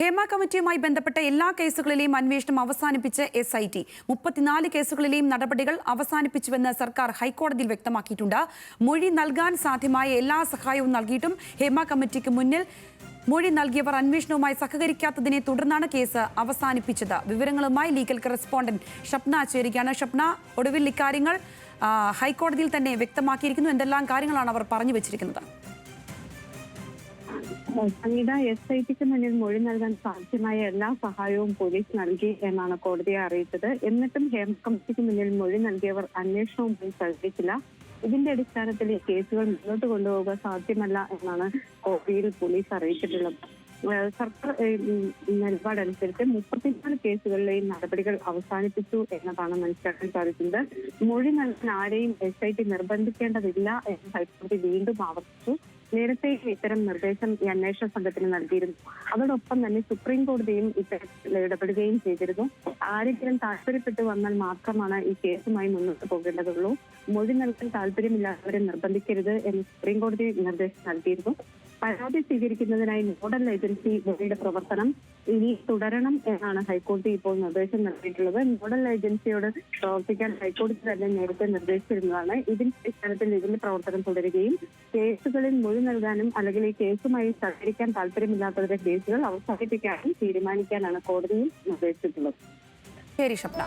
ഹേമ കമ്മിറ്റിയുമായി ബന്ധപ്പെട്ട എല്ലാ കേസുകളിലെയും അന്വേഷണം അവസാനിപ്പിച്ച് SIT 34 കേസുകളിലെയും നടപടികൾ അവസാനിപ്പിച്ചുവെന്ന് സർക്കാർ ഹൈക്കോടതിയിൽ വ്യക്തമാക്കിയിട്ടുണ്ട്. മൊഴി നൽകാൻ സാധ്യമായ എല്ലാ സഹായവും നൽകിയിട്ടും ഹേമ കമ്മിറ്റിക്ക് മുന്നിൽ മൊഴി നൽകിയവർ അന്വേഷണവുമായി സഹകരിക്കാത്തതിനെ തുടർന്നാണ് കേസ് അവസാനിപ്പിച്ചത്. വിവരങ്ങളുമായി ലീഗൽ കറസ്പോണ്ടന്റ് ഷപ്ന ചേരുകയാണ്. ഷപ്ന, ഒടുവിൽ ഇക്കാര്യങ്ങൾ ഹൈക്കോടതിയിൽ തന്നെ വ്യക്തമാക്കിയിരിക്കുന്നു. എന്തെല്ലാം കാര്യങ്ങളാണ് അവർ പറഞ്ഞു വെച്ചിരിക്കുന്നത്? സംഗീത, SITക്ക് മുന്നിൽ മൊഴി നൽകാൻ സാധ്യമായ എല്ലാ സഹായവും പോലീസ് നൽകി എന്നാണ് കോടതിയെ അറിയിച്ചത്. എന്നിട്ടും ഹേമ കമ്മിറ്റിക്ക് മുന്നിൽ മൊഴി നൽകിയവർ അന്വേഷണവുമായി സഹകരിച്ചില്ല. ഇതിന്റെ അടിസ്ഥാനത്തിൽ ഈ കേസുകൾ മുന്നോട്ട് കൊണ്ടുപോകുക സാധ്യമല്ല എന്നാണ് കോടതിയിൽ പോലീസ് അറിയിച്ചിട്ടുള്ളത്. സർക്കാർ നിലപാടനുസരിച്ച് 34 കേസുകളിലെയും നടപടികൾ അവസാനിപ്പിച്ചു എന്നതാണ് മനസ്സിലാക്കാൻ സാധിക്കുന്നത്. മൊഴി നൽകാൻ ആരെയും SIT നിർബന്ധിക്കേണ്ടതില്ല എന്ന് ഹൈക്കോടതി വീണ്ടും ആവർത്തിച്ചു. നേരത്തെ ഇത്തരം നിർദ്ദേശം ഈ അന്വേഷണ സംഘത്തിന് നൽകിയിരുന്നു. അതോടൊപ്പം തന്നെ സുപ്രീം കോടതിയും ഇത്തരത്തിൽ ഇടപെടുകയും ചെയ്തിരുന്നു. ആരെങ്കിലും താല്പര്യപ്പെട്ടു വന്നാൽ മാത്രമാണ് ഈ കേസുമായി മുന്നോട്ട് പോകേണ്ടതുള്ളൂ. മൊഴി നൽകാൻ താല്പര്യമില്ലാത്തവരെ നിർബന്ധിക്കരുത് എന്ന് സുപ്രീം കോടതി നിർദ്ദേശം നൽകിയിരുന്നു. പരാതി സ്വീകരിക്കുന്നതിനായി നോഡൽ ഏജൻസി ബോഡിയുടെ പ്രവർത്തനം ഇനി തുടരണം എന്നാണ് ഹൈക്കോടതി ഇപ്പോൾ നിർദ്ദേശം നൽകിയിട്ടുള്ളത്. നോഡൽ ഏജൻസിയോട് പ്രവർത്തിക്കാൻ ഹൈക്കോടതി തന്നെ നേരത്തെ നിർദ്ദേശിച്ചിരുന്നതാണ്. ഇതിന്റെ അടിസ്ഥാനത്തിൽ ഇതിന്റെ പ്രവർത്തനം തുടരുകയും കേസുകളിൽ മൊഴി നൽകാനും അല്ലെങ്കിൽ ഈ കേസുമായി സഹകരിക്കാൻ താല്പര്യമില്ലാത്തവരുടെ കേസുകൾ അവസാനിപ്പിക്കാനും തീരുമാനിക്കാനാണ് കോടതിയിൽ നിർദ്ദേശിച്ചിട്ടുള്ളത്. ശരി ഷപ്ന.